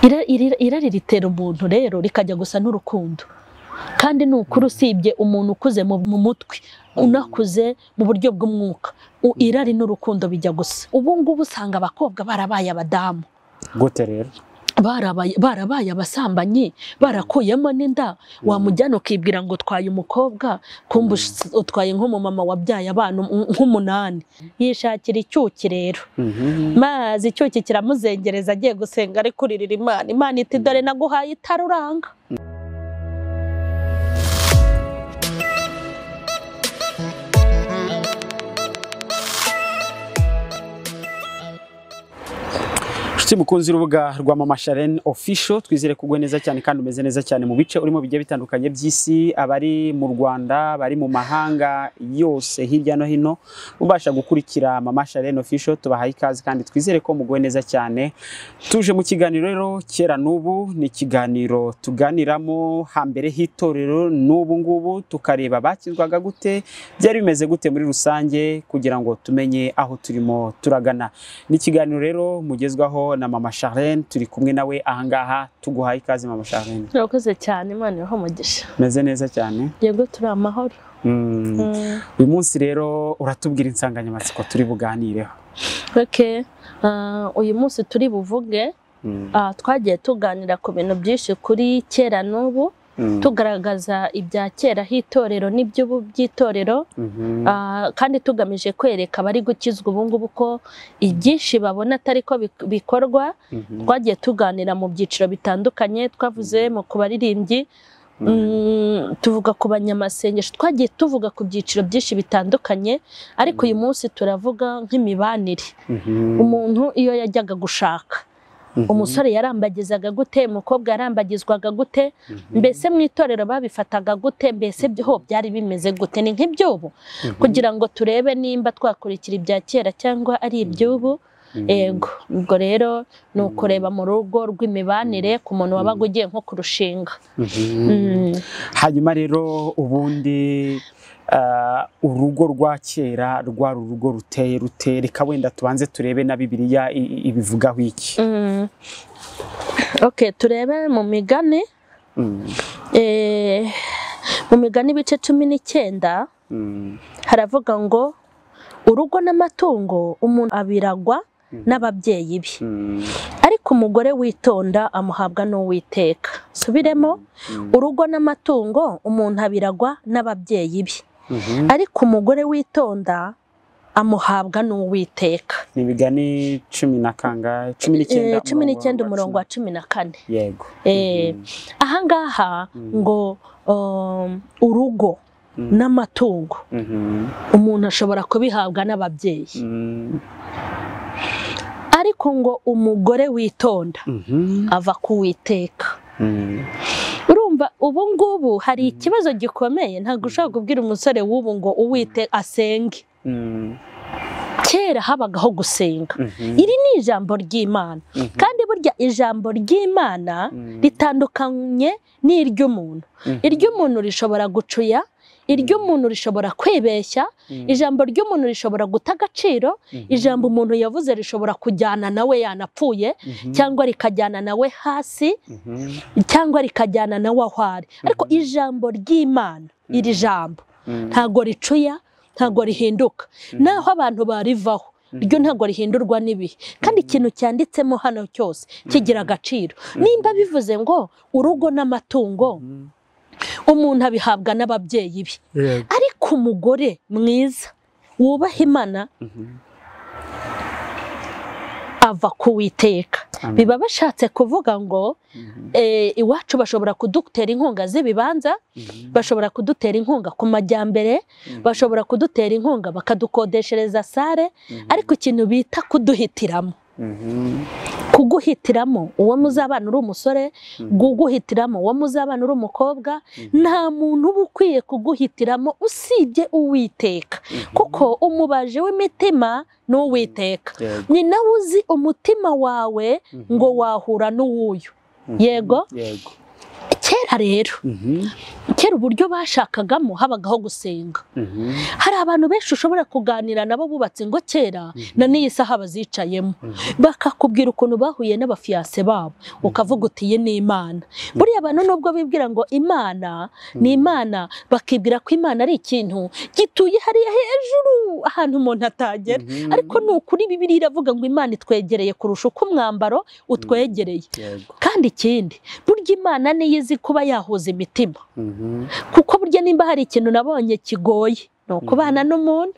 irari ritera umuntu rero rikajya gusa n'urukundo kandi nukuri usibye umuntu ukuze mu mutwe unakuze mu buryo bw'umwuka irari n'urukundo bijya gusa ubu ngubu usanga abakobwa barabaye abadamu gute rero barabaye abasambanyi barakuyemo n'inda wamujyana ukibwira ngo twaye umukobwa kumbe utwaye nk'umumama wabyaye abana nk'umunani yishakira icyuki rero mazi icyuki kiramuzengereza agiye gusenga ari kuririra Imana iti dore naguhaye itaruranga mukunzi urubuga rwa Mama Charlene official twizere kugwe neza cyane kandi umeze neza cyane mu bice urimo bigiye bitandukanye by'isi abari mu Rwanda bari mu mahanga yose hirya no hino ubasha gukurikira Mama Charlene official tubahaye ikaze kandi twizere ko mugwe neza cyane tuje mu kiganiro rero Cyera n'ubu ni kiganiro tuganiramo hambere hitorero n'ubu ngubu tukareba bakizwaga gute byari bimeze gute muri rusange kugira ngo tumenye aho turimo turagana ni kiganiro rero mugezwaho na Mama Charlene turi kumwe nawe ahangaha tuguhaye ikaze Mama Charlene. Urakoze cyane Imana yaho umugisha. Meze neza cyane. Yego turi amahoro. Uyu munsi rero uratubwira insanganyamatsiko turi buganireho. Okay. Uyu munsi turi buvuge twagiye tuganira ku bintu byinshi kuri Cyera n'ubu tugaragaza ibya Cyera hitorero n'iby'ubu by'itorero kandi tugamije kwereka bari gukizwa ubu ngubu ko ibyinshi babona atari ko bikorwa twagiye tuganira mu byiciro bitandukanye twavuze mu kubaririmbyi tuvuga ku banyamasengesho twagiye tuvuga ku byiciro byinshi bitandukanye ariko uyu munsi turavuga nk'imibanire umuntu iyo yajyaga gushaka umusore yarambagizaga gute umukobwa yarambagizwaga gute mbese mu itorero babifataga gute mbese byo byari bimeze gute ni nk'ibyubu kugira ngo turebe nimba twakurikira ibya Cyera cyangwa ari ibyubu ego ubwo rero ni ukureba mu rugo rw'imibanire ku muntu wabaga ugiye nko kurushinga hanyuma rero ubundi urugo rwa Cyera rwari urugo ruteye reka wenda tubanze turebe na Bibiliya ibivugaho iki Okay turebe mu migani mu migani ibice 19 haravuga ngo urugo n'amatungo umuntu abiragwa n'ababyeyi be ariko umugore witonda amuhabwa n'Uwiteka subiremo urugo n'amatungo umuntu abiragwa n'ababyeyi be ariko umugore witonda amuhabwa n'Uwiteka ni bigani 19 umurongo wa 14 yego ahangaha ngo urugo n'amatungo umuntu ashobora kubihabwa n'ababyeyi ariko ngo umugore witonda ava ku Uwiteka urumva ubu ngubu hari ikibazo gikomeye ntabwo ushaka kubwira umusore w'ubu ngo Uwiteka asenge Cyera habagaho gusenga iri ni ijambo ry'Imana kandi burya ijambo ry'Imana ritandukanye n'iry'umuntu iry'umuntu rishobora gucuya iry'umuntu rishobora kwibeshya ijambo ry'umuntu rishobora guta agaciro ijambo umuntu yavuze rishobora kujyana nawe yanapfuye cyangwa rikajyana nawe hasi cyangwa rikajyana nawe ahwari ariko ijambo ry'Imana iri jambo ntago ricuya ntago rihinduka naho abantu barivaho ryo ntago rihindurwa n'ibihe kandi ikintu cyanditsemo hano cyose kigira agaciro nimba bivuze ngo urugo n'amatungo umuntu abihabwa n'ababyeyi be ariko umugore mwiza wubaha Imana ava ku Uwiteka biba bashatse kuvuga ngo iwacu bashobora kudutera inkunga z'ibibanza bashobora kudutera inkunga ku majyambere bashobora kudutera inkunga bakadukodeshereza sare ariko ikintu bita kuduhitiramo kuguhitiramo uwo muzabana uri umusore guguhitiramo uwo muzabana uri umukobwa nta muntu uba ukwiye kuguhitiramo usibye Uwiteka kuko umubaje w'imitima n'Uwiteka ni nawe uzi umutima wawe ngo wahura n'uwuyu yego kera rero kera uburyo bashakagamo habagaho gusenga. Hari abantu benshi ushobora kuganira nabo bubatse ngo kera na n'iyi saha bazicayemo bakakubwira ukuntu bahuye n'abafiyase babo ukavuga uti ye ni Imana. Buriya abantu nubwo bibwira ngo Imana ni Imana bakibwira ko Imana ari ikintu gituye hariya hejuru ahantu umuntu atagera, ariko ni ukuri Bibiliya iravuga ngo Imana itwegereye kurusha uko umwambaro utwegereye. Kandi ikindi burya Imana niyo izi kuba yahuza imitima, kuko burya nimba hari ikintu nabonye kigoye no kubana n'umuntu.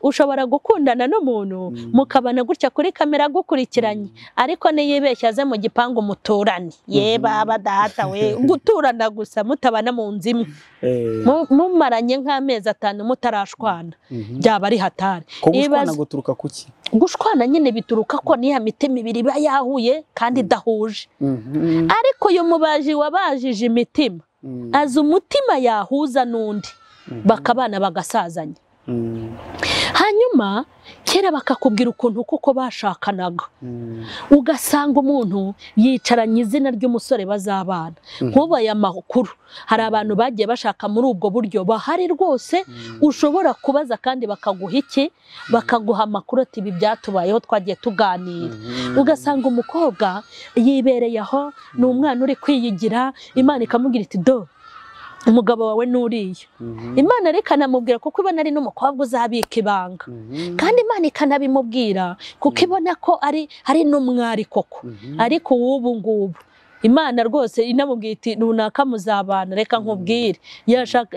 Ushobora gukundana n'umuntu mukabana gutya kuri kamera gukurikiranye, ariko niyibeshya aze mu gipangu muturane ye baba data we guturana gusa mutabana mu nzu imwe mumaranye nk'amezi 5 mutarashwana byaba ari hatari. Gushwana guturuka kuki? Gushwana nyine bituruka ko niya mitima ibiri bayahuye kandi idahuje. Ariko uyu mubaji wabajije imitima azi umutima yahuza n'undi bakabana bagasazanya. Hanyuma kera bakakubwira ukuntu kuko bashakanaga ugasanga umuntu yicaranye izina ry'umusore bazabana nkubaye amakuru. Hari abantu bagiye bashaka muri ubwo buryo bahari rwose, ushobora kubaza kandi bakaguha iki, bakaguha amakuru ati ibi byatubayeho twagiye tuganira. Ugasanga umukobwa yibereye aho ni umwana uri kwiyigira, Imana ikamubwira iti do umugabo wawe nuriye. Imana reka namubwira kuko ibona ari n'umukobwa uzabika ibanga, kandi Imana ikanabimubwira kuko ibona ko ari n'umwari koko. Ariko ubu ngubu Imana rwose inamubwira iti runaka muzabana, reka nkubwire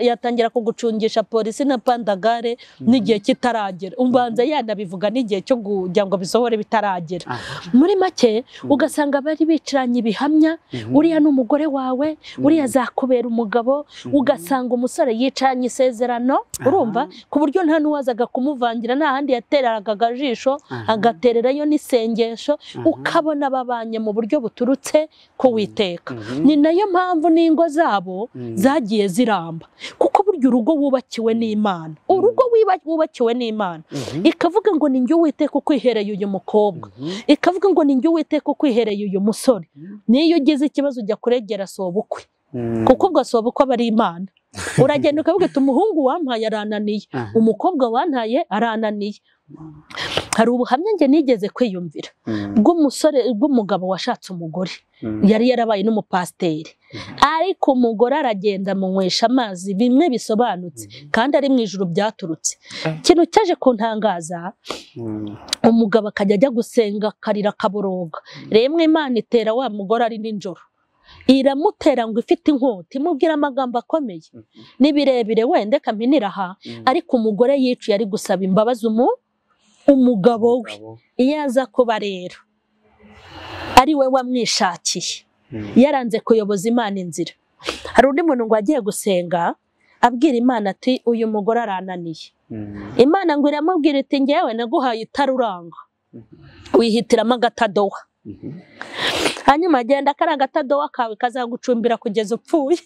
yatangira kugucungisha polisi na pandagare n'igihe kitaragera. Umbanza yanabivuga n'igihe cyo kujya ngo bisohore bitaragera. Muri make ugasanga bari biciranye ibihamya, uriya n'umugore wawe, uriya zakubera umugabo. Ugasanga umusore yicaranye isezerano, urumva ku buryo nta nuwazaga kumuvangira, nta handi yatereraga agajisho agatererayo n'isengesho, ukabona babanye mu buryo buturutse ko Uwiteka. Ni nayo mpamvu n'ingo zabo zagiye ziramba, kuko buryo urugo wubakiwe n'Imana, urugo wubakiwe n'Imana ikavuga ngo ninjye Uwiteka ukwihereye uyu mukobwa, ikavuga ngo ninjye Uwiteka ukwihereye uyu musore. Niyo ugize ikibazo ujya kuregera sobukwe, kuko ubwo sobukwe aba ari Imana. Uragenda ukavuga ati umuhungu wampaye arananiye, umukobwa wantaye arananiye. Hari ubuhamya nge nigeze kwiyumvira bw'umugabo washatse umugore, yari yarabaye n'umupasiteri, ariko umugore aragenda munywesha amazi bimwe bisobanutse kandi ari mu ijuru byaturutse. Ikintu cyaje kuntangaza, umugabo akajya ajya gusenga karira kaboroga, remwe Imana itera wa mugore ari ninjoro, iramutera ngo ifite inkota imubwira amagambo akomeye nibirebire wende kaminira aha. Ariko umugore yicuye ari gusaba imbabazi umugabo we. Iyo aza kuba rero ari we wamwishakiye, yaranze kuyoboza Imana inzira. Hari undi muntu ngo agiye gusenga abwira Imana ati uyu mugore arananiye. Imana ngo iramubwira iti ngewe naguhaye itaruranga, wihitiramo agatadowa. Hanyuma agenda kari agatadowa kawe kazagucumbira kugeza upfuye.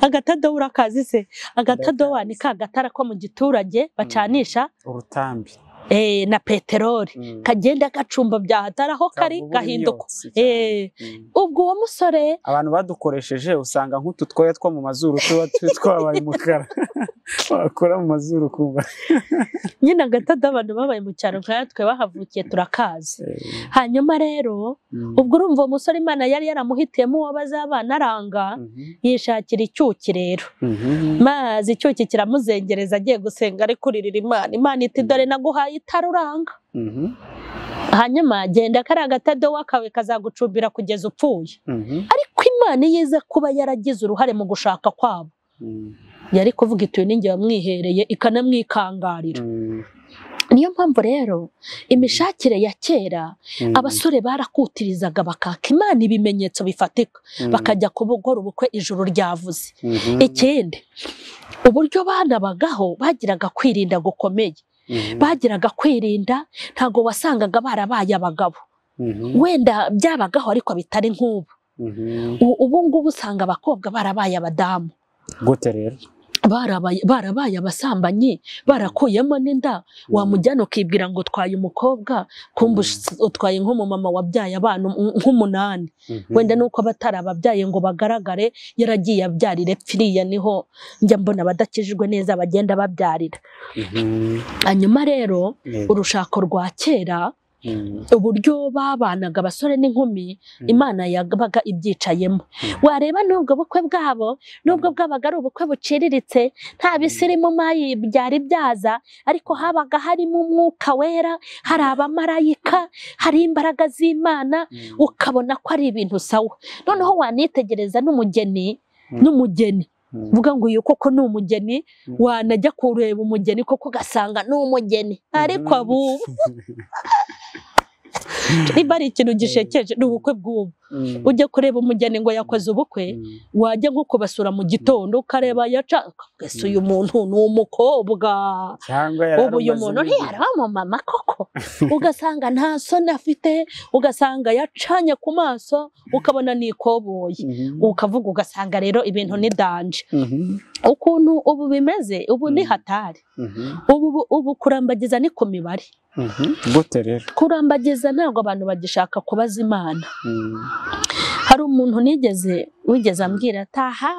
Agatadowa urakazi se? Agatadowa ni ka gatara ko mu giturage bacanisha urutambi na peteroli, kagenda gacumba byahataraho kari gahinduka. Ubwo uwo musore abantu badukoresheje usanga nk'utu twoya two mu mazuru tuba twabaye umukara bakora mu mazuru kumva. Nyine agatadowa abantu babaye mu cyaro nkatwe bahavukiye turakazi. Hanyuma rero ubwo urumva uwo musore Imana yari yaramuhitiyemo uwo bazabana aranga, yishakira icyuki rero. Mazi icyuki kiramuzengereza agiye gusenga ari kuririra Imana. Imana iti dore naguhaye itaruranga. Hanyuma agenda kari agatadowa kawe kazagucumbira kugeza upfuye. Ariko Imana yiza kuba yaragize uruhare mu gushaka kwabo, yari kuvuga iti uyu ninjye wamwihereye, ikanamwikangarira. Niyo mpamvu rero imishakire ya kera abasore barakutirizaga bakaka Imana ibimenyetso bifatika, bakajya kubugora ubukwe ijuru ryavuze. Ikindi uburyo banabagaho bagiraga kwirinda gukomeye, bagiraga kwirinda, ntago wasangaga barabaye abagabo. Wenda byabagaho ariko bitari nk'ubu. Ubu ngubu usanga abakobwa barabaye abadamu. Gute rero? barabaye abasambanyi barakuyemo n'inda wamujyana ukibwira ngo utwaye umukobwa kumbe utwaye nk'umumama wabyaye abana nk'umunani wenda nuko batari ababyaye ngo bagaragare yaragiye abyarire pfiriya niho njya mbona abadakijijwe neza bagenda babyarira hanyuma rero urushako rwa kera uburyo babanaga abasore n'inkumi Imana yabaga ibyicayemo wareba nubwo bukwe bwabo nubwo bwabaga ari ubukwe buciriritse nta bisirimu mayi byari byaza ariko habaga harimo umwuka wera hari abamarayika hari imbaraga z'Imana ukabona ko ari ibintu sawa noneho wanitegereza n'umugeni vuga ngo uyu koko ni umugeni wanajya kureba umugeni koko ugasanga ni umugeni ariko abu niba ari ikintu gishekeje ni ubukwe bw'ubu ujya kureba umugeni ngo yakoze ubukwe wajya nko kubasura mu gitondo ukareba ese uyu muntu ni umukobwa ubu uyu muntu ntiyaraba mu mama koko ugasanga nta soni afite ugasanga yacanye ku maso ukabona ni ikoboyi ukavuga ugasanga rero ibintu ni danje ukuntu ubu bimeze ubu ni hatari ubu kurambagiza ni ku mibare kurambagiza ntabwo abantu bagishaka kubaza Imana hari umuntu wigeze ambwira ataha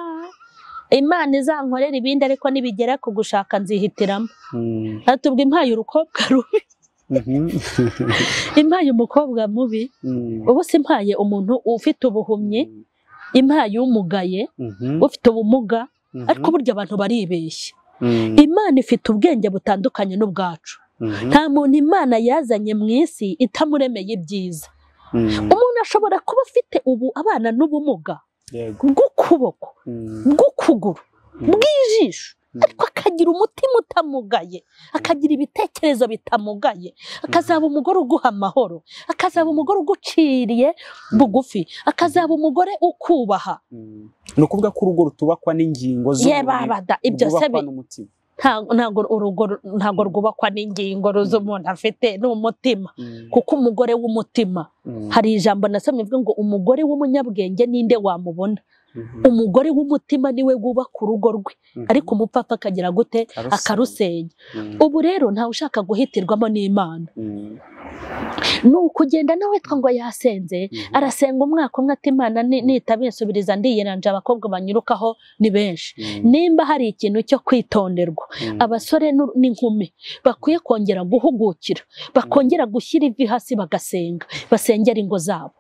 Imana izankorera ibindi ariko nibigera kugushaka nzihitiramo atubwa impaye urukobwa rubi impaye umukobwa mubi ubu simpaye umuntu ufite ubuhumyi impaye umugaye ufite ubumuga ariko burya abantu baribeshya Imana ifite ubwenge butandukanye n'ubwacu nta muntu Imana yazanye mu isi itamuremeye ibyiza umuntu ashobora kuba afite ubu abana n'ubumuga bw'ukuboko bw'ukuguru bw'ijisho ariko akagira umutima utamugaye akagira ibitekerezo bitamugaye akazaba umugore uguha amahoro akazaba umugore uguciriye bugufi akazaba umugore ukubaha ni ukuvuga ko urugo rutubakwa n'ingingo rwubakwa n'umutima ntabwo rwubakwa n'ingingo z'umuntu afite n'umutima kuko umugore w'umutima hari ijambo nasomye ivuga ngo umugore w'umunyabwenge ninde wamubona umugore w'umutima niwe wubaka urugo rwe ariko umupfapfa akagira gute akarusenya ubu rero ntawe ushaka guhitirwamo n'Imana ni ukugenda nawe ngo yasenze arasenga umwaka umwe ati Imana nitabisubiriza ndiyeranje abakobwa banyurukaho ni benshi nimba hari ikintu cyo kwitonderwa abasore n'inkumi bakwiye kongera guhugukira bakongera gushyira ivi hasi bagasenga basengera ingo zabo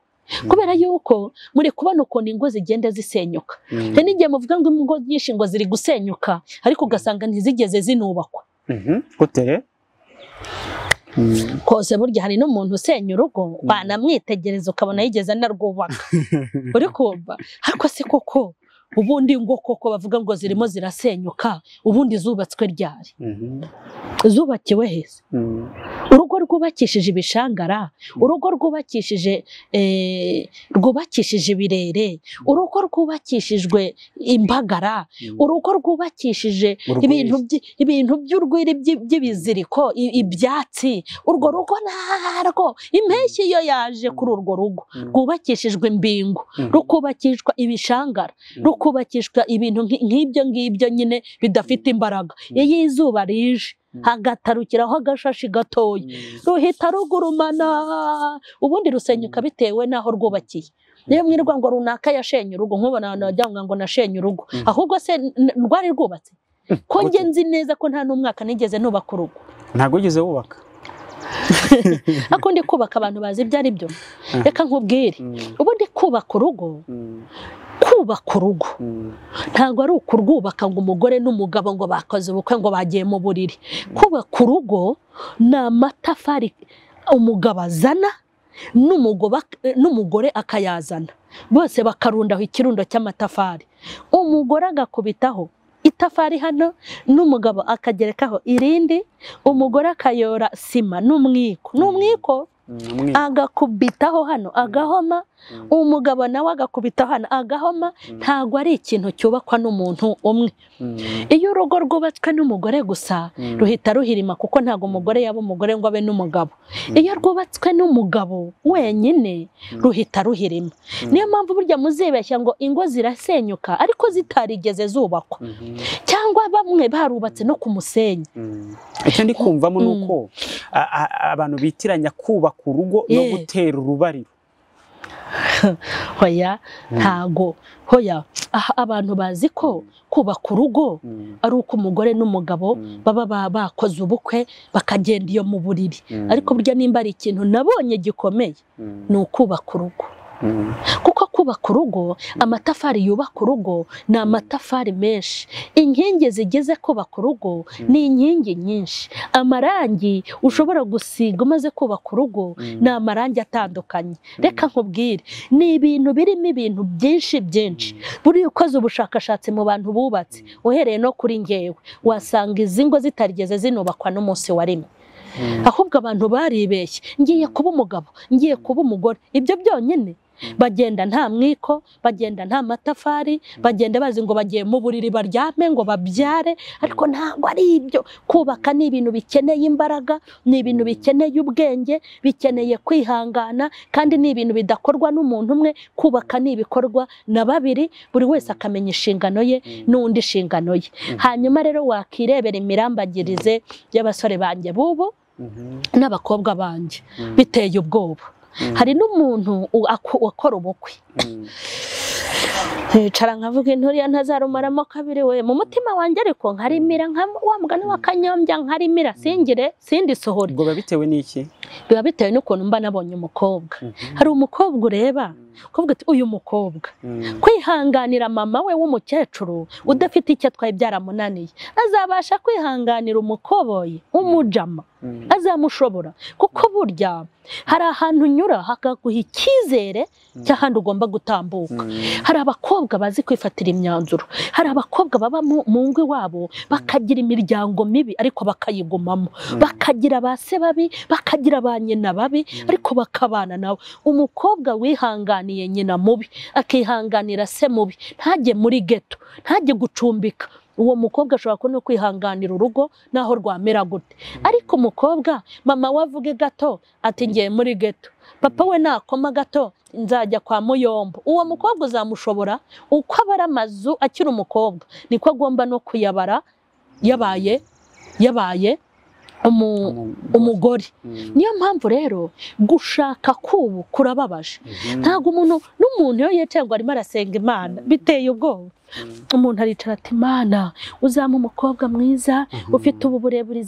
kubera yuko muri kubona ukuntu ingo zigenda zisenyuka n'igihe muvuga ngo ingo nyinshi ngo ziri gusenyuka ariko ugasanga ntizigeze zinubakwa kose burya hari n'umuntu usenya urugo banamwitegereza ukabona yigeze anarwubaka uri kumva ariko se koko ubundi ngo koko bavuga ngo zirimo zirasenyuka ubundi zubatswe ryari zubakiwe heza urugo rwubakishije ibishangara urugo rwubakishije ibirere urugo rwubakishijwe imbagara urugo rwubakishije ibintu by'urwiri by'ibiziriko ibyatsi urwo rugo narwo impeshyi iyo yaje kuri urwo rugo rwubakishijwe imbingo rukubakishwa ibishangara rukubakishwa ibintu nk'ibyo ngibyo nyine bidafite imbaraga iyo izuba rije hagatarukiraho agashashi gatoya ruhita rugurumana ubundi rusenyuka bitewe n'aho rwubakiye niyo mwirwa ngo runaka yashenye urugo nkubona abantu bajya ngo nashenye urugo ahubwo se rwari rwubatse ko njye nzi neza ko nta n'umwaka nigeze nubaka urugo ntabwo ugeze wubaka ako ndi kubaka abantu bazi ibyo ari byo reka nkubwire ubundi kubaka urugo ntabwo ari ukurwubaka ngo umugore n'umugabo ngo bakoze ubukwe ngo bagiye mu buriri kubaka urugo ni amatafari umugabo azana n'umugore akayazana bose bakarundaho ikirundo cy'amatafari umugore agakubitaho itafari hano n'umugabo akagerekaho irindi umugore akayora sima n'umwiko agakubitaho hano agahoma umugabo nawe agakubitaho hano agahoma ntabwo ari ikintu cyubakwa n'umuntu umwe iyo urugo rwubatswe n'umugore gusa ruhita ruhirima kuko ntabwo umugore yaba umugore ngo abe n'umugabo iyo rwubatswe n'umugabo wenyine ruhita ruhirima niyo mpamvu burya muzibeshya ngo ingo zirasenyuka ariko zitarigeze zubakwa cyangwa bamwe barubatse no ku musenyi. Icyo ndi kumvamo nuko abantu bitiranya kubaka urugo no gutera urubariro. Hoya ntago hoya abantu bazi ko kubaka urugo ari uko umugore n'umugabo baba bakoze ubukwe bakagenda iyo mu buriri, ariko burya nimba ari ikintu nabonye gikomeye ni ukubaka urugo. Kuko kubaka urugo, amatafari yubaka urugo ni amatafari menshi, inkingi zigeze kubaka urugo ni inkingi nyinshi, amarangi ushobora gusiga umaze kubaka urugo ni amarangi atandukanye. Reka nkubwire, ni ibintu birimo ibintu byinshi byinshi. Buriya ukoze ubushakashatsi mu bantu bubatse, uhereye no kuri ngewe, wasanga izi ngo zitarigeze zinubakwa n'umunsi wa rimwe. Ahubwo abantu baribeshye, ngiye kuba umugabo, ngiye kuba umugore, ibyo byonyine bagenda nta mwiko, bagenda nta matafari, bagenda bazi ngo bagiye mu buriri baryame ngo babyare, ariko ntabwo ari ibyo. Kubaka ni ibintu bikeneye imbaraga, ni ibintu bikeneye ubwenge, bikeneye kwihangana, kandi ni ibintu bidakorwa n'umuntu umwe. Kubaka ni ibikorwa na babiri, buri wese akamenya inshingano ye n'undi inshingano ye. Hanyuma rero wakirebera imirambagirize y'abasore banjye bubu n'abakobwa banjye, biteye ubwoba. Hari n'umuntu akora ubukwe, ncara nkavuga inturiya ntazarumaramo kabiri we, mu mutima wanjye ariko nkarimira wa mugani wa kanyombya, nkarimira sindi sohora. Ubwo biba bitewe n'iki? Biba bitewe n'ukuntu mba nabonye umukobwa. Hari umukobwa ureba kuvuga ati uyu mukobwa kwihanganira mama we w'umukecuru udafite icyo atwaye byaramunaniye, azabasha kwihanganira umukoboyi umujama? Azamushobora? Kuko burya hari ahantu unyura hakaguha icyizere cy'ahandi ugomba gutambuka. Hari abakobwa bazi kwifatira imyanzuro, hari abakobwa baba mu ngo iwabo bakagira imiryango mibi ariko bakayigumamo, bakagira ba se babi, bakagira ba nyina babi ariko bakabana nawe. Umukobwa wihanganiye nyina mubi, akihanganira se mubi, ntajye muri geto, ntajye gucumbika, uwo mukobwa ashobora no kwihanganira urugo naho rwamera gute. Ariko umukobwa mama wavuge gato ati ngiye muri geto, papa we nakoma gato nzajya kwa muyombo, uwo mukobwa uzamushobora? Uko abara amazu akiri umukobwa niko agomba no kuyabara yabaye umugore. Niyo mpamvu rero gushaka kubu kurababaje. Ntabwo n'umuntu iyo yicaye ngo arimo arasenga Imana biteye ubwoba. Umuntu aricara ati Imana uzama umukobwa mwiza ufite ubu burebure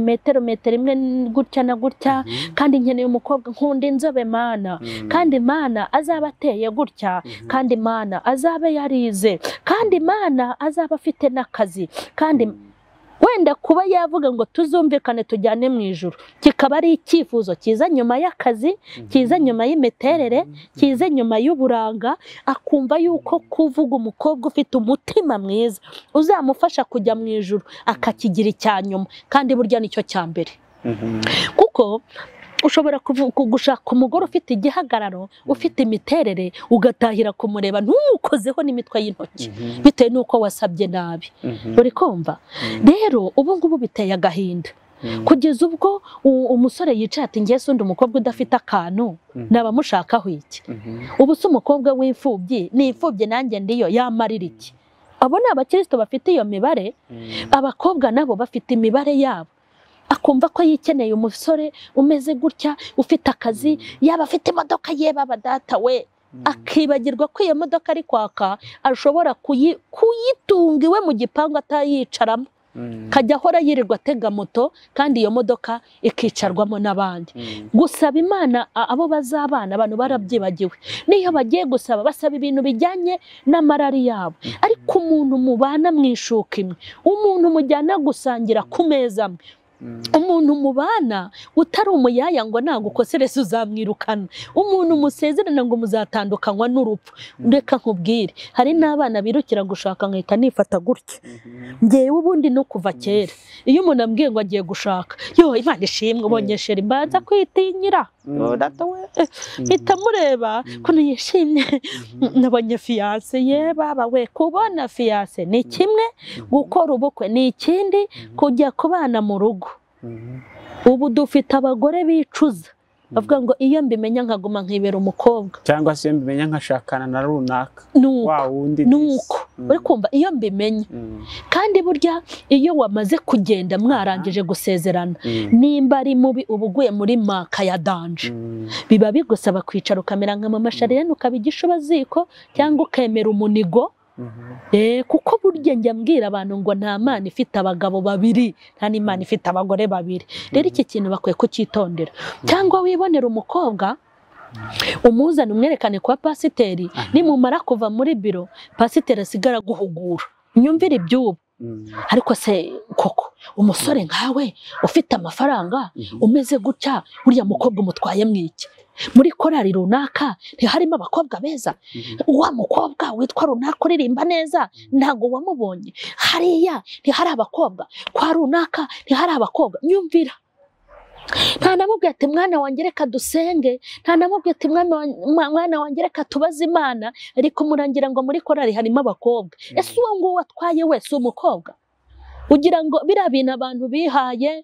metero imwe gutya na gutya, kandi nkeneye umukobwa nkunda inzobe Mana, kandi Mana azaba ateye gutya, kandi Mana azabe yarize, kandi Mana azaba afite n'akazi, kandi wenda kuba yavuga ngo tuzumvikane tujyane mu ijuru kikaba ari icyifuzo cyiza nyuma y'akazi, cyiza nyuma y'imiterere, cyiza nyuma y'uburanga, akumva yuko kuvuga umukobwa ufite umutima mwiza uzamufasha kujya mu ijuru akakigira icya nyuma, kandi burya nicyo cya mbere. Kuko ushobora gushaka umugore ufite igihagararo, ufite imiterere, ugatahira kumureba ntumukozeho n'imitwe y'intoki bitewe n'uko wasabye nabi. Uri kumva? Rero ubu ngubu biteye agahinda, kugeza ubwo umusore yicaye ati ngiye sundi umukobwa udafite akantu nabamushakaho iki? Ubu se umukobwa w'imfubyi ni imfubyi nanjye ndiyo yamarira iki? Abo ni abakristo bafite iyo mibare, abakobwa nabo bafite imibare yabo. Akumva ko yikeneye umusore umeze gutya, ufite akazi, yaba afite imodoka ye baba data we, akibagirwa ko iyo modoka ari kwaka ashobora kuyitunga iwe mu gipangu atayicaramo, kajya ahora yirirwa atega moto kandi iyo modoka ikicarwamo n'abandi. Gusaba Imana abo bazabana abantu barabyibagiwe, niyo bagiye gusaba basaba ibintu bijyanye n'amarari yabo. Ariko umuntu mubana mwishuka imwe, umuntu mujyana gusangira ku meza amwe, umuntu mubana utari umuyaya ngo nagukoserese uzamwirukana, umuntu musezerana ngo muzatandukanywa n'urupfu. Reka nkubwire, hari n'abana birukira gushaka nkahita nifata gutya. Ngewe ubundi no kuva kera iyo umuntu ambwiye ngo agiye gushaka, yo Imana ishimwe ubonye sheri mbanza kwitinyira, mpita mureba ko yishimye nabonye fiance ye. Baba we, kubona fiance ni kimwe, gukora ubukwe ni ikindi, kujya kubana mu rugo. Ubu dufite abagore bicuza bavuga ngo iyo mbimenya nkaguma nkibera umukobwa cyangwa se mbimenya nkashakana na runaka wa wundi nuko uri kumva iyo mbimenya kandi burya iyo wamaze kugenda mwarangije gusezerana nimba ari mubi ubuguye muri maka ya danje biba bigusaba kwicara ukamera nka mama Charlene ukabigisha baziko cyangwa ukemera umunigo kuko burya njya mbwira abantu ngo nta mana ifite abagabo babiri nta n'imana ifite abagore babiri rero iki kintu bakwiye kucyitondera cyangwa wibonera umukobwa umuzana umwerekane kwa pasiteri nimumara kuva muri biro pasiteri asigara guhugura nyumvira ibyubu ariko se koko umusore nkawe ufite amafaranga umeze gutya uriya mukobwa umutwaye mwiki muri korari runaka ntiharimo abakobwa beza wa mukobwa witwa runaka uririmba neza ntago wamubonye hariya ntihari abakobwa kwa runaka ntihari abakobwa nyumvira nta namubwiye ati mwana wanjye reka dusenge nta namubwiye ati mwana wanjye reka tubaze Imana ariko murangira ngo muri korari harimo abakobwa ese uwo nguwo watwaye wese umukobwa ugira ngo biriya bintu abantu bihaye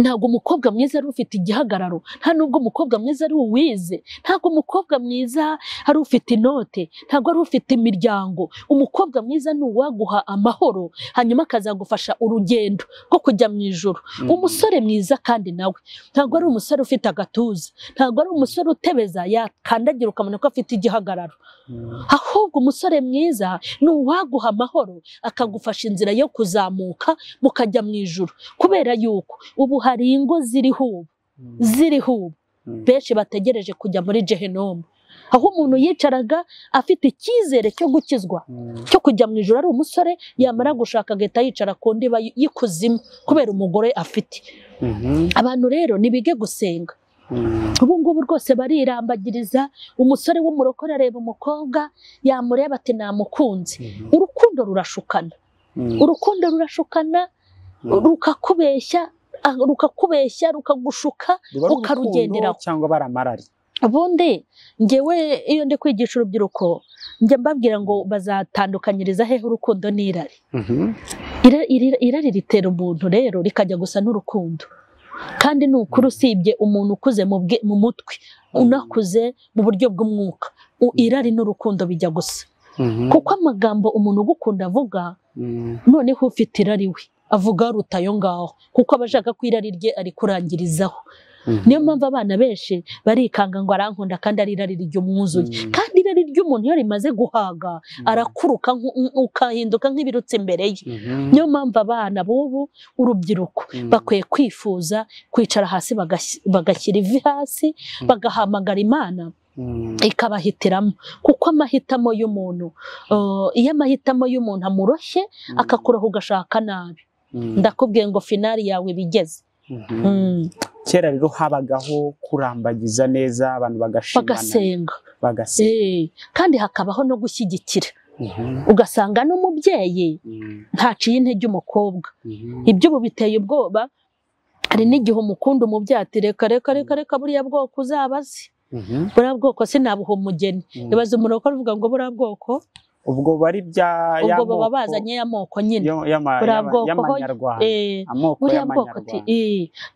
ntabwo umukobwa mwiza ari ufite igihagararo nta nubwo umukobwa mwiza ari uwize ntabwo umukobwa mwiza ari ufite inote ntabwo ari ufite imiryango umukobwa mwiza ni uwaguha amahoro hanyuma akazagufasha urugendo rwo kujya mu ijuru umusore mwiza kandi nawe ntabwo ari umusore ufite agatuza ntabwo ari umusore utebeza yakandagira ukamenya ko afite igihagararo ahubwo umusore mwiza ni uwaguha amahoro akagufasha inzira yo kuzamuka mukajya mu ijuru kubera yuko ubu hari ingo ziriho ubu benshi bategereje kujya muri Gehinomu aho umuntu yicaraga afite icyizere cyo gukizwa cyo kujya mu ijuru ari umusore yamara gushaka agahita yicara ku ndiba y'ikuzimu kubera umugore afite abantu rero nibige gusenga ubu ngubu rwose barirambagiriza umusore w'umurokore areba umukobwa yamureba ati namukunze urukundo rurashukana rukakubeshya rukagushuka ukarugenderaho cyangwa baramarari ubundi ngewe iyo ndi kwigisha urubyiruko njya mbabwira ngo bazatandukanyiriza hehe urukundo n'irari irari ritera umuntu rero rikajya gusa n'urukundo kandi ni ukuri usibye umuntu ukuze mu mutwe unakuze mu buryo bw'umwuka irari n'urukundo bijya gusa kuko amagambo umuntu ugukunda avuga noneho ufite irari we avuga rutayo ngaho kuko abashaka ko irari rye ari kurangirizaho niyo mpamvu abana benshi barikanga ngo arankunda kandi ari irari ry'umwuzuye kandi irari ry'umuntu iyo rimaze guhaga arakuruka ukahinduka nk'ibirutse imbere ye niyo mpamvu abana b'ubu urubyiruko bakwiye kwifuza kwicara hasi bagashyira ivi hasi bagahamagara Imana ikabahitiramo kuko amahitamo y'umuntu iyo amahitamo y'umuntu amuroshye akakuraho ugashaka nabi ndakubwiye ngo finali yawe bigeze kera rero habagaho kurambagiza neza abantu bagasenga kandi hakabaho no gushyigikira ugasanga n'umubyeyi ntaciye intege umukobwa ibyo ubu biteye ubwoba hari n'igihe umukunda umubyeyi ati reka buriya bwoko uzabazi buriya bwoko sinabuha umugeni ibaze umurokore uvuga ngo buriya bwoko ubwo bari bya ubwo baba bazanye y'amoko nyine y'amanyarwanda amoko y'amanyarwanda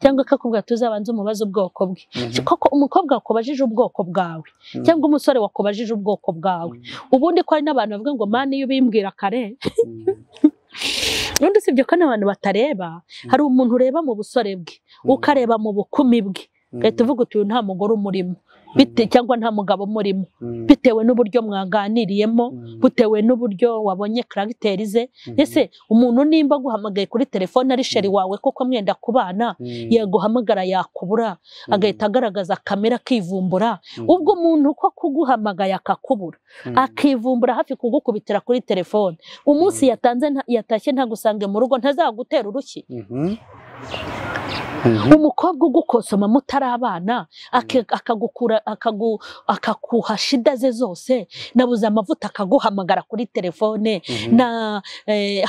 cyangwa akakubwira tuzabanze umubaze ubwoko bwe koko umukobwa wakubajije ubwoko bwawe cyangwa umusore wakubajije ubwoko bwawe ubundi ko hari n'abantu bavuga ngo mani iyo ubimbwira kare n'undi usibye ko n'abantu batareba hari umuntu ureba mu busore bwe ukareba mu bukumi bwe ugahita uvuga uti uyu nta mugore umurimo cyangwa nta mugabo umurimo bitewe n'uburyo mwaganiriyemo bitewe n'uburyo wabonye karagiteri ze ese umuntu nimba aguhamagaye kuri telefone ari sheri wawe kuko mwenda kubana yaguhamagara yakubura agahita agaragaza kamera akivumbura ubwo umuntu ko kuguhamagaye akakubura akivumbura hafi kugukubitira kuri telefone umunsi yatashye ntagusange mu rugo ntazagutera urushyi umukobwa ugukosoma mutarabana akakuha shida ze zose nabuze amavuta akaguhamagara kuri telefone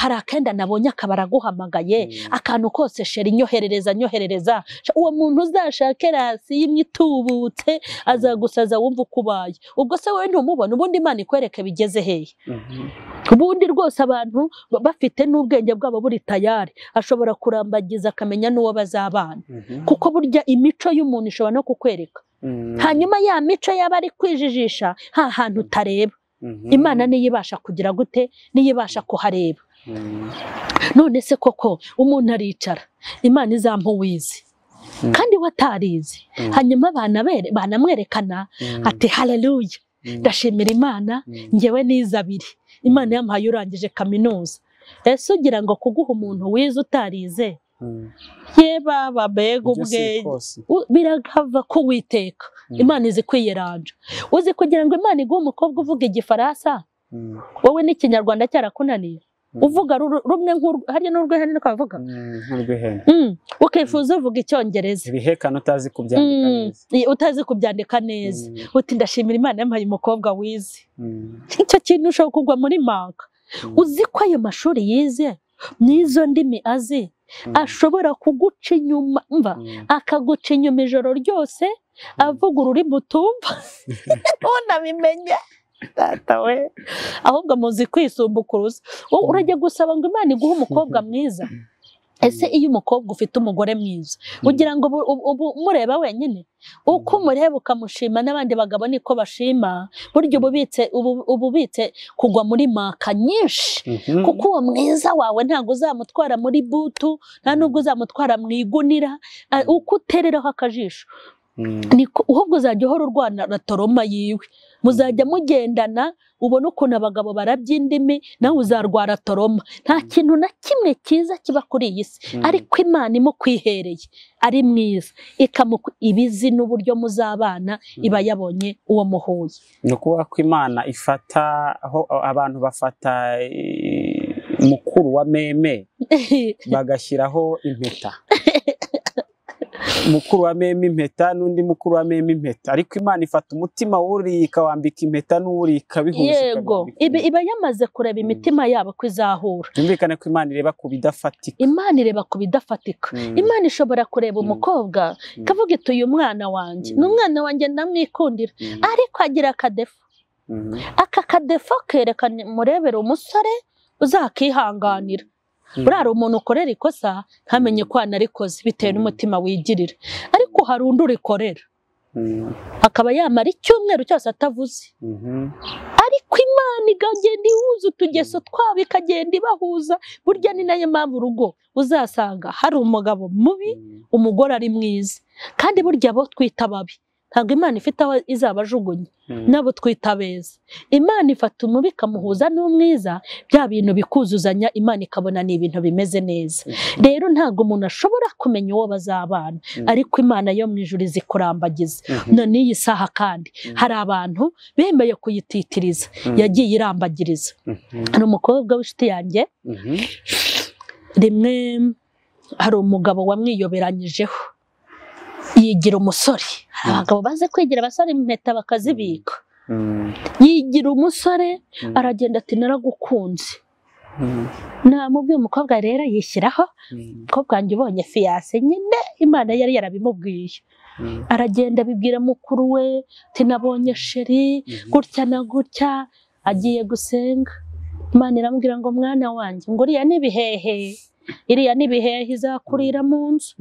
hari akenda nabonye akaba araguhamagaye akantu kose sheri nyoherereza uwo muntu uzashake rasi y'imyitubutse azagusaza wumva ukubaye ubwo se wowe ntumubona ubundi Imana ikwereke bigeze hehe ubundi rwose abantu bafite n'ubwenge bwabo buri tayari ashobora kurambagiza akamenya n'uwo bazabana Imana kuko burya imico y'umuntu ishobora no kukwereka hanyuma ya mico yaba ari kwijijisha ha hantu utareba Imana niyo ibasha kugira gute niyo ibasha kuhareba none se koko umuntu aricara Imana izampa uwizi kandi watarize hanyuma banamwerekana ati haleluya ndashimira Imana ngewe nize abiri Imana yampaye urangije kaminuza ese ugira ngo kuguha umuntu wize utarize ye baba bega ubwenge biragava ko witeka Imana izi kwiyeranja uzi kugira ngo Imana iguhe umukobwa uvuga igifaransa wowe n'ikinyarwanda cyarakunaniye uvuga rumwe hari n'urw'ihene niko bavuga nk'urw'ihene ukifuza uvuga icyongereza ibihekano utazi kubyandika neza uti ndashimira Imana yampaye umukobwa wize icyo kintu ushobora kugwa muri maka uzi ko ayo mashuri yize n'izo ndimi azi ashobora kuguca inyuma akaguca inyuma ijoro ryose avuga ururimi utumva unabimenye data we ahubwo muzi kwisumbukuruza urajya gusaba ngo Imana iguhe umukobwa mwiza ese iyo umukobwa ufite umugore mwiza ugira ngo mureba wenyine uko umureba ukamushima n'abandi bagabo niko bashima buryo ububitse kugwa muri maka nyinshi kuko uwo mwiza wawe ntabwo uzamutwara muri butu nta nubwo uzamutwara mu igunira uko utereraho akajisho ahubwo uzajya uhora urwana na toroma yiwe muzajya mugendana ubona ukuntu abagabo barabya indimi nawe uzarwara toroma nta kintu na kimwe cyiza kiba kuri iyi si ariko Imana imukwihereye ari mwiza ibizi n'uburyo muzabana iba yabonye uwo muhuye ni ukuvuga ko Imana ifata aho abantu bafata mukuru wa meme bagashyiraho impeta mukuru wa meme impeta n'undi mukuru wa meme impeta ariko Imana ifata umutima w'uri ikawambika impeta n'uri ikabihuza yego iba yamaze kureba imitima yabo ko izahura byumvikane ko Imana ireba ku bidafatika Imana ishobora kureba umukobwa kavuga iti uyu mwana wanjye n'umwana wanjye ndamwikundira ariko agira akadefo aka kadefo kerekana murebera umusore uzakihanganira burara umuntu ukorera ikosa ntamenye ko anarikoze bitewe n'umutima wigirira ariko hari undi urikorera akaba yamara icyumweru cyose atavuze ariko Imana igagenda ihuza utugeso twabo ikagenda ibahuza burya ni nayo mpamvu urugo uzasanga hari umugabo mubi umugore ari mwiza kandi burya abo twita babi ntabwo Imana ifite aho izabajugunya nabo twita beza Imana ifata umubi ikamuhuza n'umwiza bya bintu bikuzuzanya Imana ikabona ni ibintu bimeze neza rero ntabwo umuntu ashobora kumenya uwo bazabana ariko Imana yo mu ijuru izi kurambagiza none iyi saha kandi hari abantu bemeye kuyititiriza yagiye irambagiriza hari umukobwa w'inshuti yanjye rimwe hari umugabo wamwiyoberanyijeho yigira umusore abagabo baze kwigira abasore impeta bakazibika yigira umusore aragenda ati naragukunze namubwiye umukobwa rero yishyiraho umukobwa wanjye ubonye fiyanse nyine Imana yari yarabimubwiye aragenda abibwira mukuru we ati nabonye sheri gutya na gutya agiye gusenga Imana iramubwira ngo mwana wanjye ngo uriya n'ibihehe iriya n'ibihehe izakurira mu nzu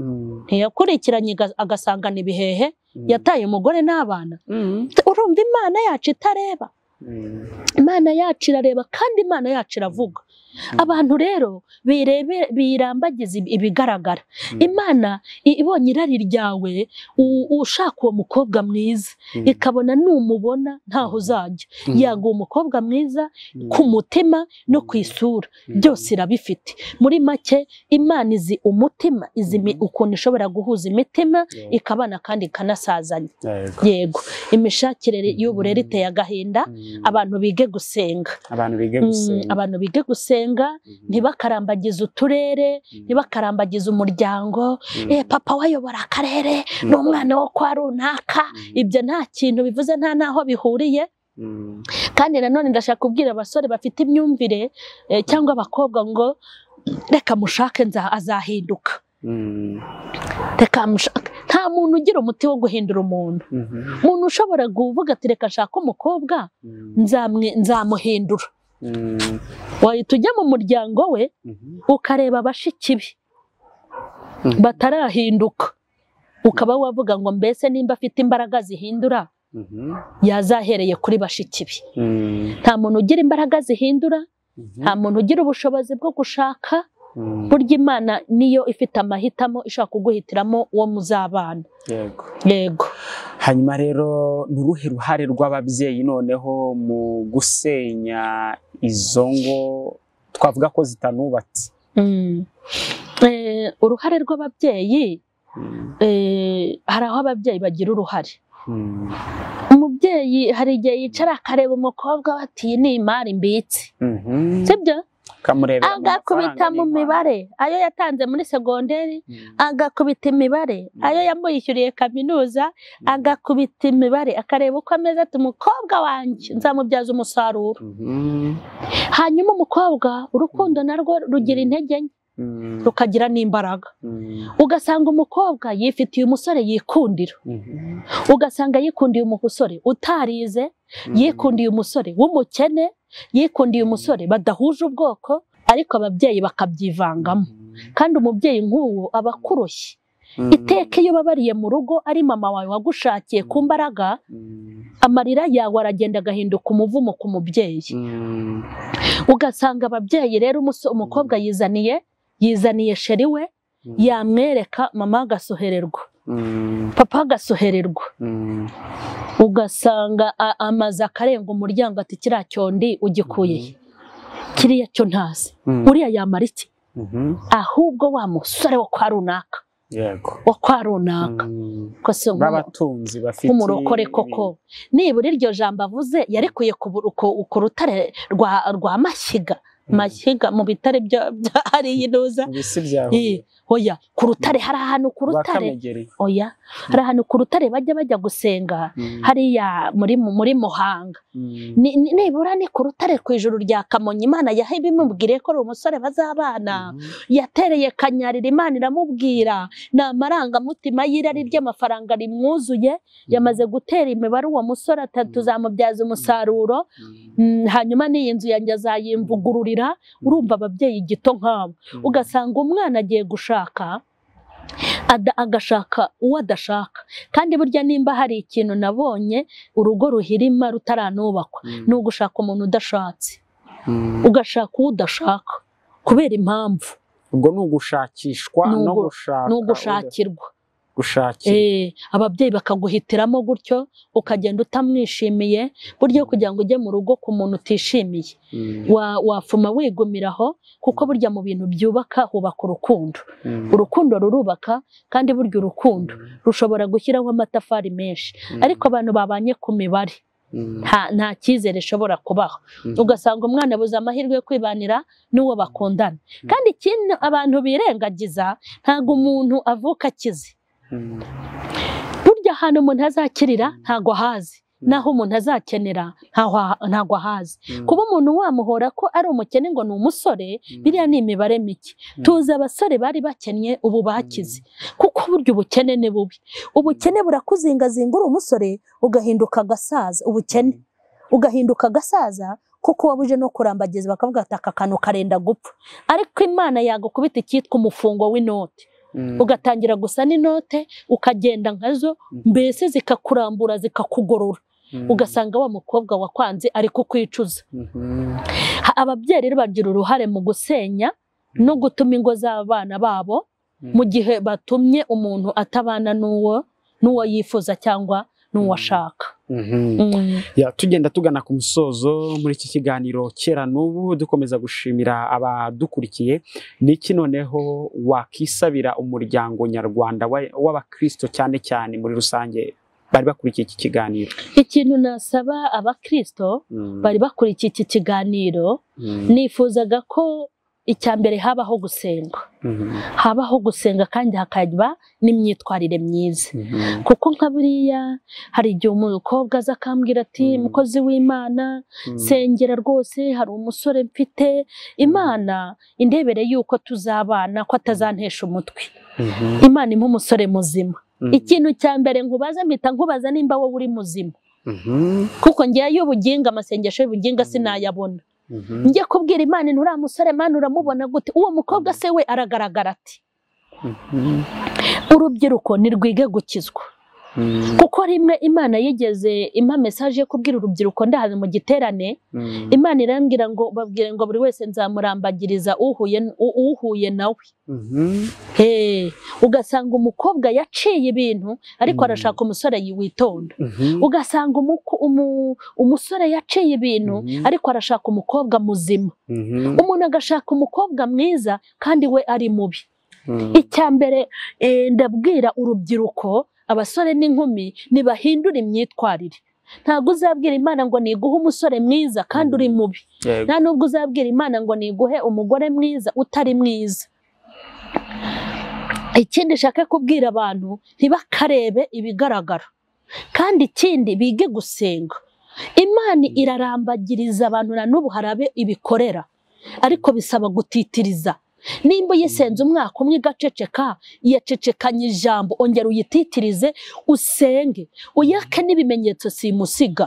ntiyakurikiranye agasanga n'ibihehe yataye umugore n'abana urumva Imana yacu itareba Imana yacu irareba kandi Imana yacu iravuga abantu rero birambagiza ibigaragara Imana ibonye irari ryawe ushaka uwo mukobwa mwiza ikabona numubona ntaho uzajya yaguha umukobwa mwiza ku mutima no ku isura byose irabifite muri make Imana izi umutima izi ukuntu ishobora guhuza imitima ikabana kandi ikanasazanya yego imishakire y'uburere iteye agahinda abantu bige gusenga abantu bige gusenga ntibakarambagize uturere ntibakarambagize umuryango papa wayobora akarere n'umwana wo kwa runaka ibyo nta kintu bivuze nta naho bihuriye kandi nanone ndashaka kubwira abasore bafite imyumvire cyangwa abakobwa ngo reka mushake azahinduka reka mushake nta muntu ugira umuti wo guhindura umuntu umuntu ushobora kuvuga ati reka nshaka umukobwa nzamuhindura wahita ujya mu muryango we ukareba bashiki be batarahinduka ukaba wavuga ngo mbese nimba afite imbaraga zihindura yazahereye kuri bashiki be. Nta muntu ugira imbaraga zihindura, nta muntu ugira ubushobozi bwo gushaka. Burya Imana niyo ifite amahitamo ishaka kuguhitiramo uwo muzabana. Yego. Hanyuma rero ni uruhe ruhare rw'ababyeyi noneho mu gusenya izo ngo twavuga ko zitanubatse? Uruhare rw'ababyeyi, hari aho ababyeyi bagira uruhare. Umubyeyi hari igihe yicara akareba umukobwa bati ni imari mbitse, sibyo? Agakubita mu mibare ayo yatanze muri segonderi, agakubita imibare ayo yamwishyuriye kaminuza, agakubita imibare akareba uko ameze ati umukobwa wanjye nzamubyaza umusaruro. Hanyuma umukobwa urukundo narwo rugira intege nke, rukagira n'imbaraga. Ugasanga umukobwa yifitiye umusore yikundira, ugasanga yikundiye umusore utarize, yikundiye umusore w'umukene, yikundiye umusore badahuje ubwoko, ariko ababyeyi bakabyivangamo. Kandi umubyeyi nk'uwo aba akurushye. Iteka iyo babariye mu rugo ari mama wawe wagushakiye ku mbaraga, amarira yawe aragenda agahinduka umuvumo ku mubyeyi. Ugasanga ababyeyi rero umukobwa yizaniye sheri we, yamwereka mama agasohererwa, papa agasohererwa. Ugasanga amaze akarenga umuryango ati kiriya cyondi ugikuye, kiriya cyo ntazi, uriya yamara iki? Ahubwo wa musore wo kwa runaka, wo kwa runaka, b'abatunzi bafite umurokore koko, nibura iryo jambo avuze yarikuye ku rutare rwa Mashyiga mu bitare hariya inuza. Oya, ku rutare hari ahantu ku rutare, oya hari ahantu ku rutare bajya gusenga hariya muri Muhanga. Nibura ni ku rutare ku ijuru rya Kamonyi, Imana yabimubwiriye ko ari umusore bazabana. Yatereye kanyarira, Imana iramubwira, ni amarangamutima y'irari ry'amafaranga rimwuzuye, yamaze gutera imibare uwo musore ati tuzamubyaza umusaruro, hanyuma n'iyi nzu yanjye azayimvugururira. Urumva ababyeyi gito nk'abo, ugasanga umwana agiye gushaka agashaka uwo adashaka. Kandi burya nimba hari ikintu nabonye urugo ruhirima rutaranubakwa, ni ugushaka umuntu udashatse, ugashaka uwo udashaka kubera impamvu. Ubwo ni ugushakishwa no gushakirwa. Ababyeyi bakaguhitiramo gutyo, ukagenda utamwishimiye. Buryo kugira ngo ujye mu rugo ku muntu utishimiye, wafuma wigumiraho, kuko burya mu bintu byubaka hubaka urukundo. Urukundo rurubaka, kandi burya urukundo rushobora gushyiraho amatafari menshi, ariko abantu babanye ku mibare nta cyizere ishobora kubaho. Ugasanga umwana abuze amahirwe yo kwibanira n'uwo bakundana. Kandi ikintu abantu birengagiza, ntabwo umuntu avuka akize. Burya ahantu umuntu azakirira ntago ahazi, naho umuntu azakenera ntago ahazi. Kuba umuntu wamuhora ko ari umukene ngo ni umusore, biriya ni imibare mike. Tuzi abasore bari bakennye ubu bakize, kuko burya ubukene ni bubi. Ubukene burakuzingazinga uri umusore ugahinduka agasaza. Ubukene ugahinduka agasaza kuko wabuje no kurambagiza, bakavuga ati aka kantu karenda gupfa. Ariko Imana yagukubita icyitwa umufungo w'inote, ugatangira gusa n'inote, ukagenda nkazo, mbese zikakurambura zikakugorora. Ugasanga wa mukobwa wakwanze ari kukwicuza. Ababyeyi rero bagira uruhare mu gusenya no gutuma ingo z'abana babo, mu gihe batumye umuntu atabana n'uwo yifuza cyangwa n'uwo ashaka. Tugenda tugana ku musozo muri iki kiganiro Cyera n'ubu, dukomeza gushimira abadukurikiye. Niki noneho wakisabira umuryango nyarwanda w'abakristo cyane cyane muri rusange bari bakurikiye iki kiganiro? Ikintu nasaba abakristo bari bakurikiye iki kiganiro, nifuzaga ko icyambere habaho gusenga. Habaho gusenga kandi hakaba n'imyitwarire myiza. Kuko nka buriya hari igihe umukobwa aza akambwira ati mukozi w'Imana, sengera rwose hari umusore mfite, Imana indebere yuko tuzabana, ko atazantesha umutwe. Imana impa umusore muzima. Ikintu cyambere mpita nkubaza nimba wowe uri muzima. Kuko ngiye y'ubuginga, amasengesho y'ubuginga sinayabona. Njye kubwira Imana nturiya musore Mana uramubona gute? Uwo mukobwa se we aragaragara ati? urubyiruko nirwige gukizwa kuko rimwe Imana yigeze impa message yo kubwira urubyiruko ndahaze mu giterane Imana irambwira ngo babwire ngo buri wese nzamurambagiriza uhuye nawe ugasanga umukobwa yaciye ibintu ariko arashaka umusore witonda ugasanga umusore yaciye ibintu ariko arashaka umukobwa muzima umuntu agashaka umukobwa mwiza kandi we ari mubi icyambere ndabwira urubyiruko abasore n'inkumi nibahindura imyitwarire ntago uzabwira Imana ngo niguhe umusore mwiza kandi uri mubi nta nubwo uzabwira Imana ngo niguhe umugore mwiza utari mwiza ikindi shaka kubwira abantu ntibakarebe ibigaragara kandi ikindi bige gusenga Imana irarambagiriza abantu na n'ubu harabe ibikorera ariko bisaba gutitiriza nimba yisenze umwaka umwe igaceceka yacecekanye ijambo ongera uyititirize usenge uyake n'ibimenyetso simusiga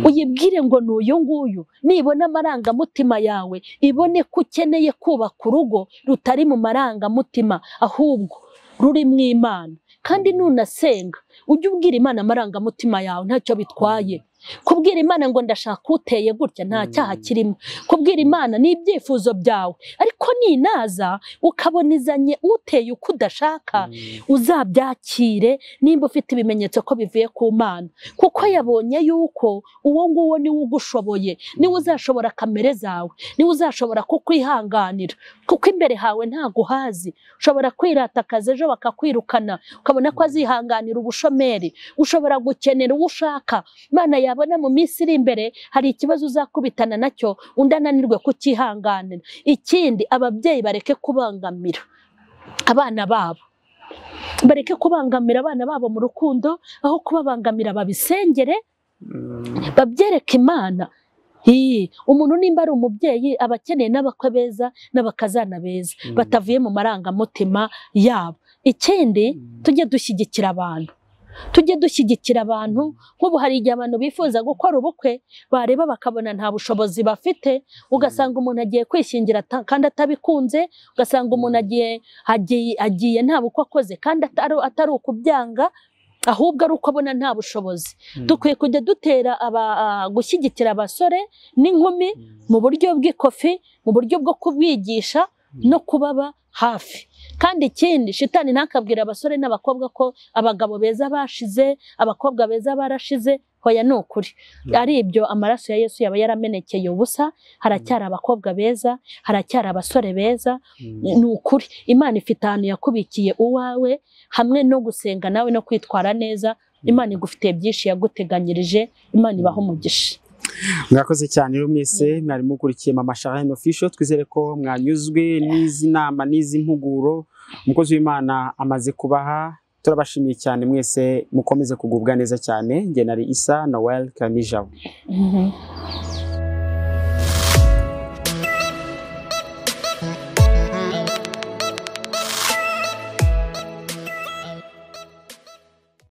uyibwire ngo n'uyu nguyu nibona amarangamutima yawe ibone ko ukeneye kubaka urugo rutari mu marangamutima ahubwo ruri mu Imana kandi nunasenga ujye ubwira Imana amarangamutima yawe ntacyo bitwaye kubwira Imana ngo ndashaka uteye gutya nta cyaha kirimo kubwira Imana n'ibyifuzo byawe ariko ninaza ukabonizanye uteye uko udashaka uzabyakire nimba ufite ibimenyetso ko bivuye ku Mana kuko yabonye yuko uwo nguwo niwe ugushoboye niwe uzashobora kamere zawe niwe uzashobora kukwihanganira kuko imbere hawe ntago uhazi ushobora kwirata akazi ejo bakakwirukana ukabona ko azihanganira ubushomeri ushobora gukenera uwo ushaka Imana yabona mu minsi iri imbere hari ikibazo uzakubitana nacyo undi ananirwe kukihanganira ikindi ababyeyi bareke kubangamira abana babo bareke kubangamira abana babo mu rukundo aho kubabangamira babisengere babyereke Imana umuntu nimba ari umubyeyi aba akeneye n'abakwe beza n'abakazana beza batavuye mu marangamutima yabo ikindi tujye dushyigikira abantu nk'ubu hari igihe abantu bifuza gukora ubukwe bareba bakabona nta bushobozi bafite ugasanga umuntu agiye kwishingira kandi atabikunze ugasanga umuntu agiye nta bukwe akoze kandi atari ukubyanga ahubwo ari uko abona nta bushobozi dukwiye kujya dutera gushyigikira abasore n'inkumi mu buryo bw'ikofi mu buryo bwo kubigisha no kubaba hafi kandi ikindi shitani ntakabwira abasore n'abakobwa ko abagabo beza bashize abakobwa beza barashize hoya ni ukuri ari ibyo amaraso ya Yesu yaba yaramenekeye ubusa haracyari abakobwa beza haracyari abasore beza ni ukuri Imana ifite ahantu yakubikiye uwawe hamwe no gusenga nawe no kwitwara neza Imana igufitiye byinshi yaguteganyirije Imana ibaho umugisha mwakoze cyane rero mwese mwari mukurikiye Mama Charlene Official twizere ko mwanyuzwe n'izi nama n'izi mpuguro umukozi w'Imana amaze kubaha turabashimiye cyane mwese mukomeze kugubwa neza cyane nge nari Isa Noel Kanijabo